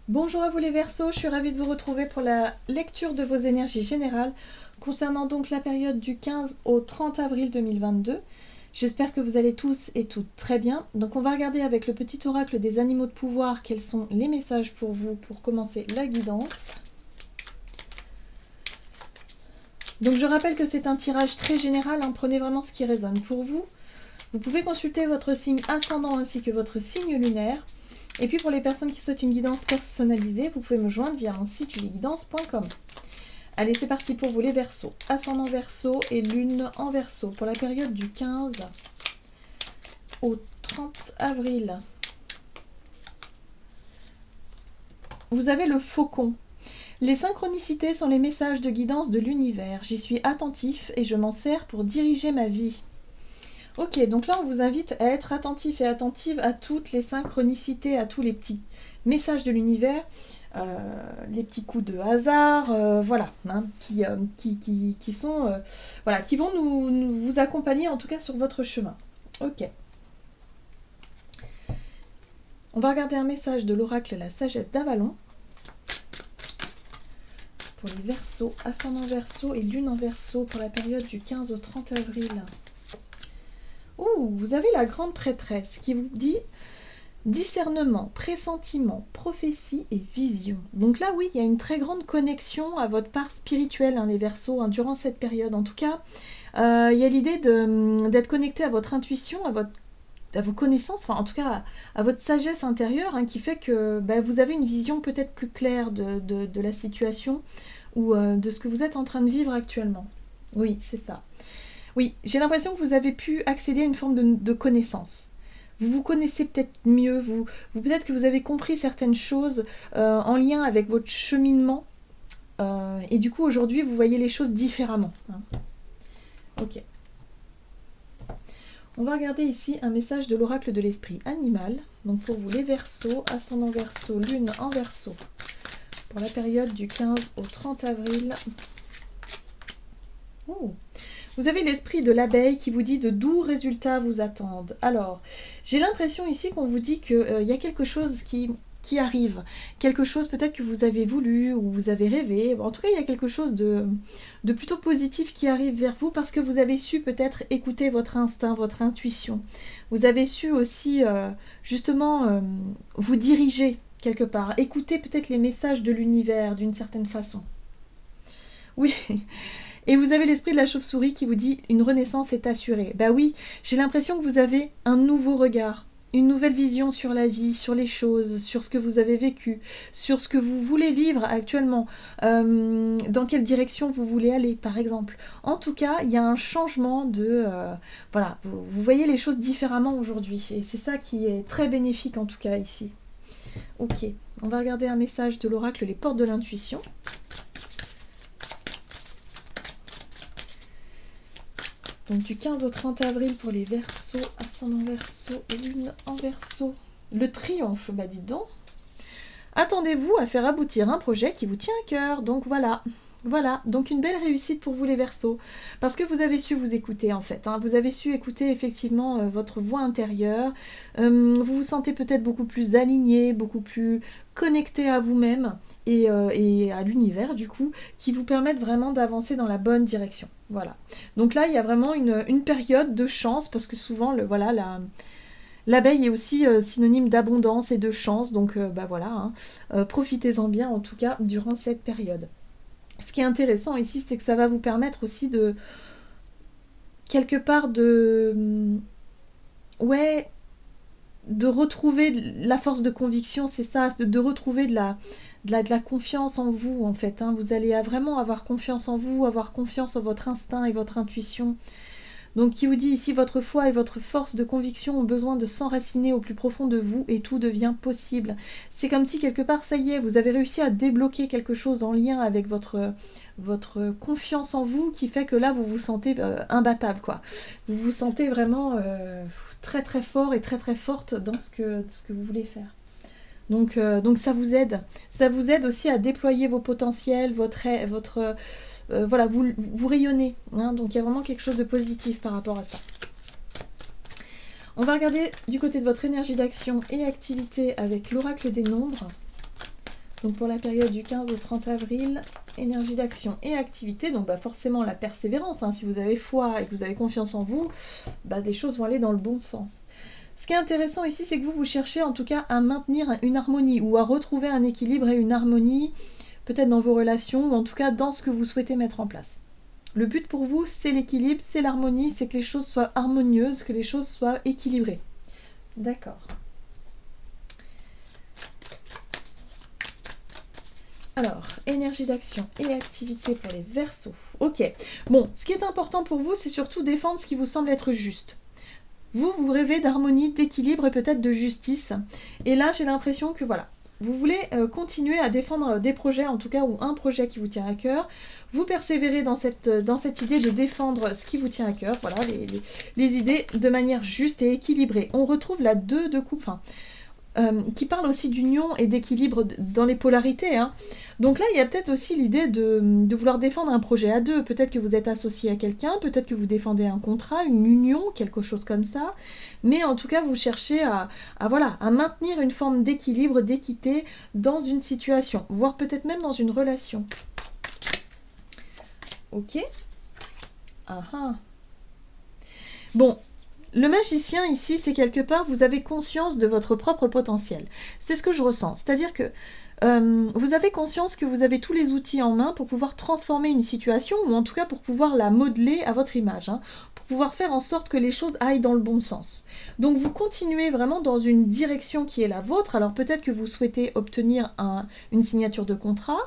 Bonjour à vous les Verseaux, je suis ravie de vous retrouver pour la lecture de vos énergies générales concernant donc la période du 15 au 30 avril 2022. J'espère que vous allez tous et toutes très bien. Donc on va regarder avec le petit oracle des animaux de pouvoir quels sont les messages pour vous pour commencer la guidance. Donc je rappelle que c'est un tirage très général, prenez vraiment ce qui résonne pour vous. Vous pouvez consulter votre signe ascendant ainsi que votre signe lunaire. Et puis pour les personnes qui souhaitent une guidance personnalisée, vous pouvez me joindre via mon site julieguidance.com. Allez, c'est parti pour vous les Verseaux. Ascendant Verseau et Lune en Verseau pour la période du 15 au 30 avril. Vous avez le Faucon. Les synchronicités sont les messages de guidance de l'univers. J'y suis attentif et je m'en sers pour diriger ma vie. Ok, donc là on vous invite à être attentif et attentive à toutes les synchronicités, à tous les petits messages de l'univers, les petits coups de hasard, voilà, qui sont, voilà, qui vont vous accompagner en tout cas sur votre chemin. Ok. On va regarder un message de l'oracle La Sagesse d'Avalon pour les Verseaux, ascendant Verseau et Lune en Verseau pour la période du 15 au 30 avril. Ouh, vous avez la grande prêtresse qui vous dit discernement, pressentiment, prophétie et vision. Donc là, oui, il y a une très grande connexion à votre part spirituelle, les Verseaux, durant cette période. En tout cas, il y a l'idée d'être connecté à votre intuition, à vos connaissances, enfin en tout cas à votre sagesse intérieure, qui fait que vous avez une vision peut-être plus claire de la situation ou de ce que vous êtes en train de vivre actuellement. Oui, c'est ça. Oui, j'ai l'impression que vous avez pu accéder à une forme de connaissance. Vous vous connaissez peut-être mieux, peut-être que vous avez compris certaines choses en lien avec votre cheminement. Et du coup, aujourd'hui, vous voyez les choses différemment. Ok. On va regarder ici un message de l'oracle de l'esprit animal. Donc pour vous, les Verseaux, ascendant Verseau, Lune en Verseau. Pour la période du 15 au 30 avril. Oh. Vous avez l'esprit de l'abeille qui vous dit de doux résultats vous attendent. Alors, j'ai l'impression ici qu'on vous dit qu'il y a quelque chose qui arrive. Quelque chose peut-être que vous avez voulu ou vous avez rêvé. En tout cas, il y a quelque chose de plutôt positif qui arrive vers vous parce que vous avez su peut-être écouter votre instinct, votre intuition. Vous avez su aussi justement vous diriger quelque part. Écouter peut-être les messages de l'univers d'une certaine façon. Oui. Et vous avez l'esprit de la chauve-souris qui vous dit « une renaissance est assurée ». Bah oui, j'ai l'impression que vous avez un nouveau regard, une nouvelle vision sur la vie, sur les choses, sur ce que vous avez vécu, sur ce que vous voulez vivre actuellement, dans quelle direction vous voulez aller, par exemple. En tout cas, il y a un changement de... voilà, vous voyez les choses différemment aujourd'hui. Et c'est ça qui est très bénéfique, en tout cas, ici. Ok, on va regarder un message de l'oracle « Les portes de l'intuition ». Donc du 15 au 30 avril pour les Verseaux, ascendant Verseau et Lune en Verseau. Le triomphe, bah dites donc. Attendez-vous à faire aboutir un projet qui vous tient à cœur. Donc voilà. Voilà, donc une belle réussite pour vous les Verseaux. Parce que vous avez su vous écouter en fait. Vous avez su écouter effectivement votre voix intérieure. Vous vous sentez peut-être beaucoup plus aligné, beaucoup plus connecté à vous-même et à l'univers du coup, qui vous permettent vraiment d'avancer dans la bonne direction. Voilà. Donc là, il y a vraiment une période de chance parce que souvent, l'abeille est aussi synonyme d'abondance et de chance. Donc voilà, profitez-en bien en tout cas durant cette période. Ce qui est intéressant ici, c'est que ça va vous permettre aussi de quelque part de retrouver la force de conviction, c'est ça, de retrouver de la confiance en vous en fait. Vous allez vraiment avoir confiance en vous, avoir confiance en votre instinct et votre intuition. Donc qui vous dit ici, votre foi et votre force de conviction ont besoin de s'enraciner au plus profond de vous et tout devient possible. C'est comme si quelque part, ça y est, vous avez réussi à débloquer quelque chose en lien avec votre confiance en vous qui fait que là, vous vous sentez imbattable, quoi. Vous vous sentez vraiment très très fort et très très forte dans ce que vous voulez faire. Donc ça vous aide. Ça vous aide aussi à déployer vos potentiels, voilà, vous rayonnez. Donc il y a vraiment quelque chose de positif par rapport à ça. On va regarder du côté de votre énergie d'action et activité avec l'oracle des nombres Donc pour la période du 15 au 30 avril, énergie d'action et activité, donc forcément la persévérance, hein. Si vous avez foi et que vous avez confiance en vous, les choses vont aller dans le bon sens. Ce qui est intéressant ici, c'est que vous cherchez en tout cas à maintenir une harmonie ou à retrouver un équilibre et une harmonie, peut-être dans vos relations ou en tout cas dans ce que vous souhaitez mettre en place. Le but pour vous, c'est l'équilibre, c'est l'harmonie, c'est que les choses soient harmonieuses, que les choses soient équilibrées. D'accord. Alors, énergie d'action et activité pour les Verseaux. Ok. Bon, ce qui est important pour vous, c'est surtout défendre ce qui vous semble être juste. Vous rêvez d'harmonie, d'équilibre et peut-être de justice. Et là, j'ai l'impression que voilà, vous voulez continuer à défendre des projets, en tout cas, ou un projet qui vous tient à cœur. Vous persévérez dans cette idée de défendre ce qui vous tient à cœur, voilà, les idées de manière juste et équilibrée. On retrouve la 2 de coupe, qui parle aussi d'union et d'équilibre dans les polarités, hein. Donc là, il y a peut-être aussi l'idée de vouloir défendre un projet à deux. Peut-être que vous êtes associé à quelqu'un, peut-être que vous défendez un contrat, une union, quelque chose comme ça. Mais en tout cas, vous cherchez à maintenir une forme d'équilibre, d'équité dans une situation, voire peut-être même dans une relation. Ok. Bon. Le magicien ici, c'est quelque part, vous avez conscience de votre propre potentiel. C'est ce que je ressens. C'est-à-dire que vous avez conscience que vous avez tous les outils en main pour pouvoir transformer une situation, ou en tout cas pour pouvoir la modeler à votre image, hein, pour pouvoir faire en sorte que les choses aillent dans le bon sens. Donc vous continuez vraiment dans une direction qui est la vôtre. Alors peut-être que vous souhaitez obtenir une signature de contrat,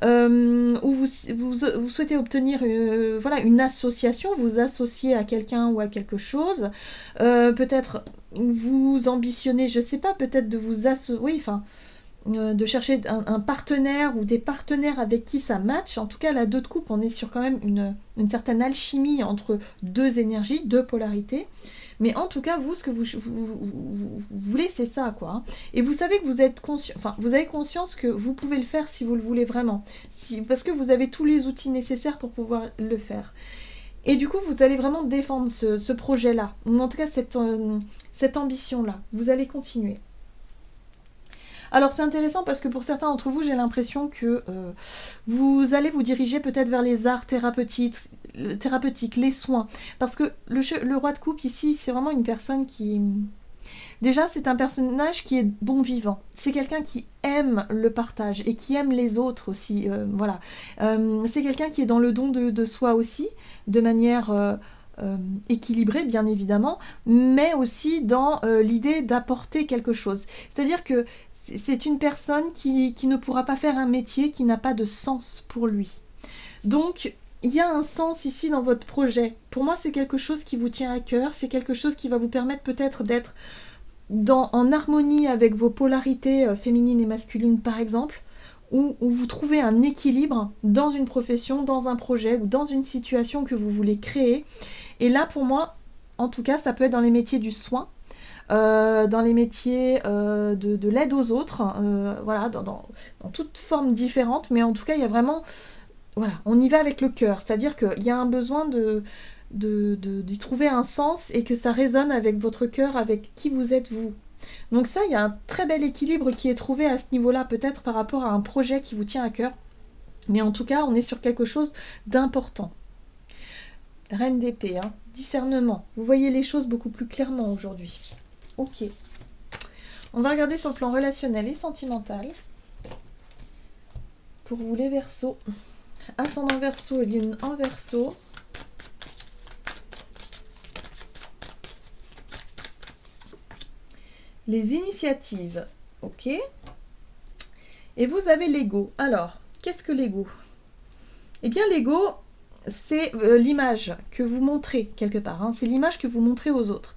ou vous souhaitez obtenir une association, vous associer à quelqu'un ou à quelque chose. Peut-être vous ambitionnez, je sais pas, peut-être de vous associer, de chercher un partenaire ou des partenaires avec qui ça match. En tout cas, la 2 de coupe, on est sur quand même une certaine alchimie entre deux énergies, deux polarités. Mais en tout cas, vous, ce que vous voulez, c'est ça, quoi, hein. Et vous savez que vous êtes conscient, vous avez conscience que vous pouvez le faire si vous le voulez vraiment. Parce que vous avez tous les outils nécessaires pour pouvoir le faire. Et du coup, vous allez vraiment défendre ce projet-là, ou en tout cas cette ambition-là. Vous allez continuer. Alors c'est intéressant parce que pour certains d'entre vous, j'ai l'impression que vous allez vous diriger peut-être vers les arts thérapeutiques, les soins. Parce que le roi de coupe ici, c'est vraiment une personne qui... Déjà, c'est un personnage qui est bon vivant. C'est quelqu'un qui aime le partage et qui aime les autres aussi. C'est quelqu'un qui est dans le don de soi aussi, de manière... équilibré bien évidemment, mais aussi dans l'idée d'apporter quelque chose. C'est-à-dire que c'est une personne qui ne pourra pas faire un métier qui n'a pas de sens pour lui. Donc, il y a un sens ici dans votre projet. Pour moi, c'est quelque chose qui vous tient à cœur, c'est quelque chose qui va vous permettre peut-être d'être en harmonie avec vos polarités féminines et masculines par exemple, où vous trouvez un équilibre dans une profession, dans un projet ou dans une situation que vous voulez créer. Et là, pour moi, en tout cas, ça peut être dans les métiers du soin, dans les métiers de l'aide aux autres, dans toutes formes différentes, mais en tout cas, il y a vraiment... Voilà, on y va avec le cœur, c'est-à-dire qu'il y a un besoin d'y trouver un sens et que ça résonne avec votre cœur, avec qui vous êtes vous. Donc ça, il y a un très bel équilibre qui est trouvé à ce niveau-là, peut-être par rapport à un projet qui vous tient à cœur. Mais en tout cas, on est sur quelque chose d'important. Reine d'épée, hein. Discernement. Vous voyez les choses beaucoup plus clairement aujourd'hui. Ok. On va regarder sur le plan relationnel et sentimental. Pour vous les Verseaux. Ascendant Verseau et lune en Verseau. Les initiatives, ok. Et vous avez l'ego. Alors, qu'est-ce que l'ego? Eh bien, l'ego, c'est l'image que vous montrez quelque part, hein. C'est l'image que vous montrez aux autres.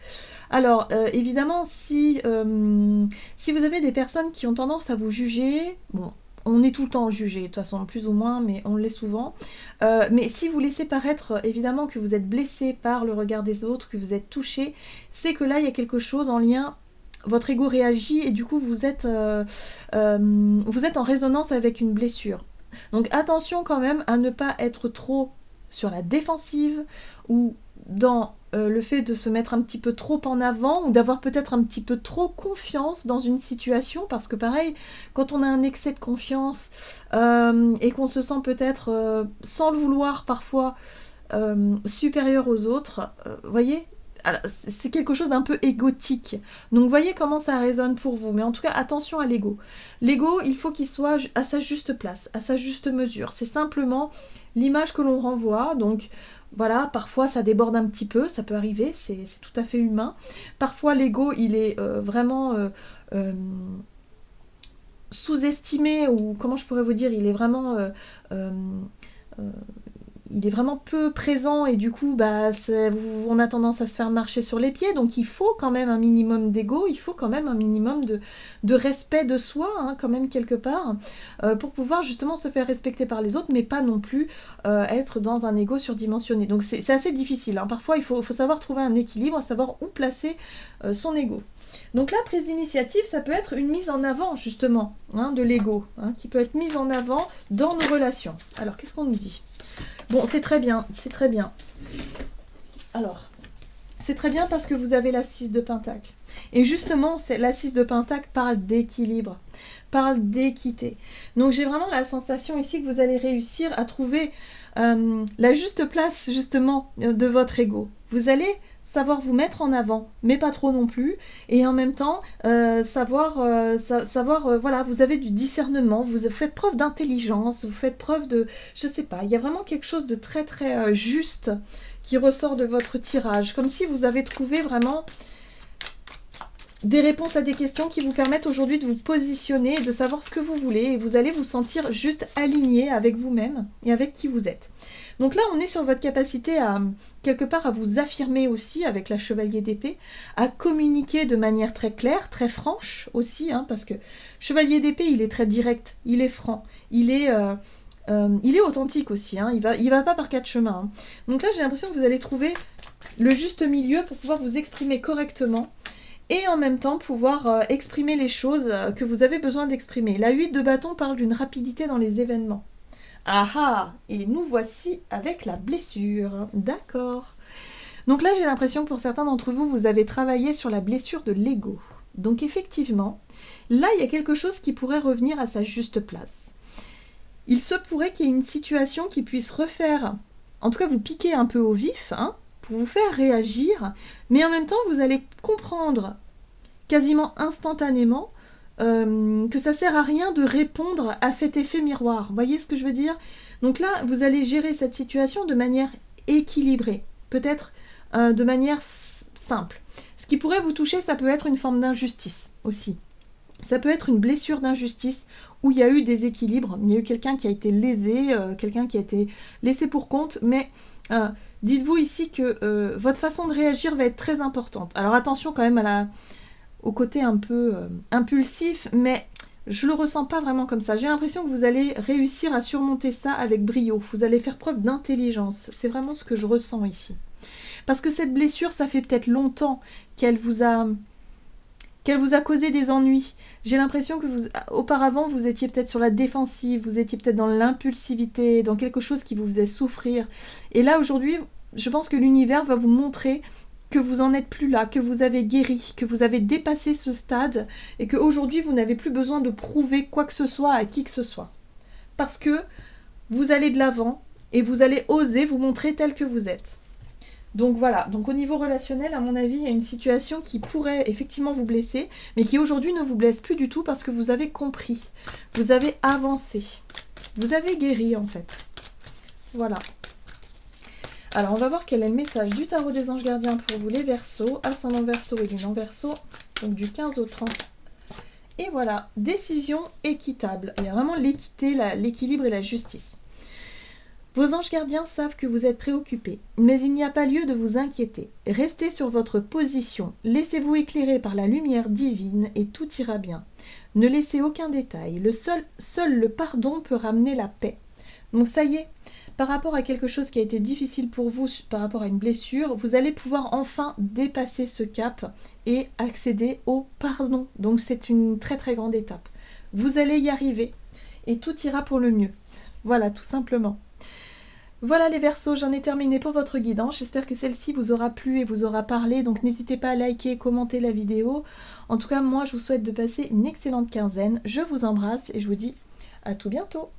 Alors, évidemment, si vous avez des personnes qui ont tendance à vous juger, bon, on est tout le temps jugé, de toute façon, plus ou moins, mais on l'est souvent. Mais si vous laissez paraître, évidemment, que vous êtes blessé par le regard des autres, que vous êtes touché, c'est que là, il y a quelque chose en lien... Votre ego réagit et du coup vous êtes en résonance avec une blessure. Donc attention quand même à ne pas être trop sur la défensive ou dans le fait de se mettre un petit peu trop en avant ou d'avoir peut-être un petit peu trop confiance dans une situation, parce que pareil, quand on a un excès de confiance et qu'on se sent peut-être, sans le vouloir parfois, supérieur aux autres, voyez, c'est quelque chose d'un peu égotique. Donc voyez comment ça résonne pour vous. Mais en tout cas, attention à l'ego. L'ego, il faut qu'il soit à sa juste place, à sa juste mesure. C'est simplement l'image que l'on renvoie. Donc voilà, parfois ça déborde un petit peu, ça peut arriver, c'est tout à fait humain. Parfois l'ego, il est vraiment sous-estimé, ou comment je pourrais vous dire, il est vraiment... euh, il est vraiment peu présent et du coup on a tendance à se faire marcher sur les pieds, donc il faut quand même un minimum d'ego, il faut quand même un minimum de respect de soi, hein, quand même quelque part, pour pouvoir justement se faire respecter par les autres, mais pas non plus être dans un ego surdimensionné. Donc c'est assez difficile, hein. Parfois il faut savoir trouver un équilibre, savoir où placer son ego. Donc la prise d'initiative, ça peut être une mise en avant justement, hein, de l'ego, hein, qui peut être mise en avant dans nos relations. Alors qu'est-ce qu'on nous dit ? Bon, c'est très bien, c'est très bien. Alors, c'est très bien parce que vous avez la 6 de Pentacle. Et justement, la 6 de Pentacle parle d'équilibre, parle d'équité. Donc j'ai vraiment la sensation ici que vous allez réussir à trouver la juste place justement de votre ego. Vous allez savoir vous mettre en avant, mais pas trop non plus, et en même temps voilà, vous avez du discernement, vous faites preuve d'intelligence, vous faites preuve de, je sais pas, il y a vraiment quelque chose de très très juste qui ressort de votre tirage, comme si vous avez trouvé vraiment des réponses à des questions qui vous permettent aujourd'hui de vous positionner et de savoir ce que vous voulez, et vous allez vous sentir juste aligné avec vous-même et avec qui vous êtes. Donc là, on est sur votre capacité à, quelque part, à vous affirmer aussi avec la Chevalier d'épée, à communiquer de manière très claire, très franche aussi, hein, parce que Chevalier d'épée, il est très direct, il est franc, il est authentique aussi, hein, il va pas par quatre chemins. Hein. Donc là, j'ai l'impression que vous allez trouver le juste milieu pour pouvoir vous exprimer correctement, et en même temps pouvoir exprimer les choses que vous avez besoin d'exprimer. La 8 de bâton parle d'une rapidité dans les événements. Ah ah, et nous voici avec la blessure. D'accord. Donc là, j'ai l'impression que pour certains d'entre vous, vous avez travaillé sur la blessure de l'ego. Donc effectivement, là, il y a quelque chose qui pourrait revenir à sa juste place. Il se pourrait qu'il y ait une situation qui puisse refaire, en tout cas vous piquer un peu au vif, hein, pour vous faire réagir, mais en même temps, vous allez comprendre quasiment instantanément que ça sert à rien de répondre à cet effet miroir. Vous voyez ce que je veux dire ? Donc là, vous allez gérer cette situation de manière équilibrée, peut-être de manière simple. Ce qui pourrait vous toucher, ça peut être une forme d'injustice aussi. Ça peut être une blessure d'injustice où il y a eu des équilibres, il y a eu quelqu'un qui a été lésé, quelqu'un qui a été laissé pour compte, mais dites-vous ici que votre façon de réagir va être très importante. Alors attention quand même au côté un peu impulsif, mais je le ressens pas vraiment comme ça. J'ai l'impression que vous allez réussir à surmonter ça avec brio. Vous allez faire preuve d'intelligence. C'est vraiment ce que je ressens ici. Parce que cette blessure, ça fait peut-être longtemps qu'elle vous a causé des ennuis. J'ai l'impression que auparavant, vous étiez peut-être sur la défensive, vous étiez peut-être dans l'impulsivité, dans quelque chose qui vous faisait souffrir. Et là, aujourd'hui, je pense que l'univers va vous montrer que vous en êtes plus là, que vous avez guéri, que vous avez dépassé ce stade et qu'aujourd'hui, vous n'avez plus besoin de prouver quoi que ce soit à qui que ce soit. Parce que vous allez de l'avant et vous allez oser vous montrer tel que vous êtes. Donc voilà, donc au niveau relationnel, à mon avis, il y a une situation qui pourrait effectivement vous blesser, mais qui aujourd'hui ne vous blesse plus du tout parce que vous avez compris, vous avez avancé, vous avez guéri en fait. Voilà. Alors on va voir quel est le message du tarot des anges gardiens pour vous les Verseaux, ascendant Verseau et lunan Verseau, donc du 15 au 30. Et voilà, décision équitable. Il y a vraiment l'équité, l'équilibre et la justice. Vos anges gardiens savent que vous êtes préoccupés, mais il n'y a pas lieu de vous inquiéter. Restez sur votre position, laissez-vous éclairer par la lumière divine et tout ira bien. Ne laissez aucun détail, seul le pardon peut ramener la paix. Donc ça y est, par rapport à quelque chose qui a été difficile pour vous, par rapport à une blessure, vous allez pouvoir enfin dépasser ce cap et accéder au pardon. Donc c'est une très très grande étape. Vous allez y arriver et tout ira pour le mieux. Voilà, tout simplement. Voilà les Verseaux, j'en ai terminé pour votre guidance. J'espère que celle-ci vous aura plu et vous aura parlé. Donc n'hésitez pas à liker, commenter la vidéo. En tout cas, moi, je vous souhaite de passer une excellente quinzaine. Je vous embrasse et je vous dis à tout bientôt.